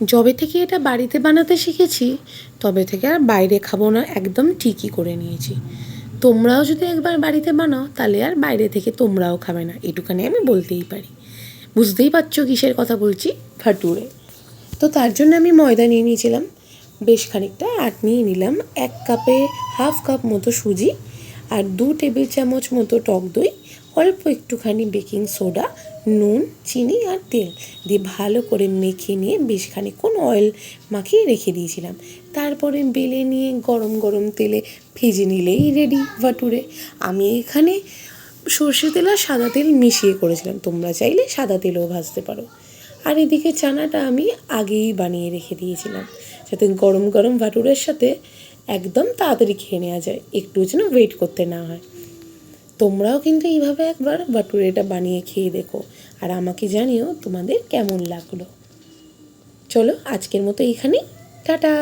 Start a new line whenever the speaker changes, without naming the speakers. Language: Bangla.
যবে থেকে এটা বাড়িতে বানাতে শিখেছি তবে থেকে আর বাইরে খাবো না একদম ঠিকই করে নিয়েছি। তোমরাও যদি একবার বাড়িতে বানাও তাহলে আর বাইরে থেকে তোমরাও খাবে না, এটুখানি আমি বলতেই পারি। বুঝতেই পারছো কিসের কথা বলছি, ভাটুরে। তো তার জন্য আমি ময়দা নিয়ে নিয়েছিলাম বেশ খানিকটা, আর নিয়ে নিলাম 1 কাপে হাফ কাপ মতো সুজি, আর 2 টেবিল চামচ মতো টক দই, অল্প একটুখানি বেকিং সোডা, নুন, চিনি আর তেল দিয়ে ভালো করে মেখে নিয়ে বেশ খানিকক্ষণ অয়েল মাখিয়ে রেখে দিয়েছিলাম। তারপরে বেলে নিয়ে গরম গরম তেলে ভেজে নিলেই রেডি ভাটুরে। আমি এখানে সর্ষে তেল আর সাদা তেল মিশিয়ে করেছিলাম, তোমরা চাইলে সাদা তেলেও ভাজতে পারো। আর এদিকে চানাটা আমি আগেই বানিয়ে রেখে দিয়েছিলাম যাতে গরম গরম ভাটুরের সাথে একদম তাড়াতাড়ি খেয়ে নেওয়া যায়, একটু যেন ওয়েট করতে না হয়। তোমরাও কিন্তু এইভাবে একবার ভাটুরেটা বানিয়ে খেয়ে দেখো, আর আমাকে জানিও তোমাদের কেমন লাগলো। চলো আজকের মতো এইখানেই, টাটা।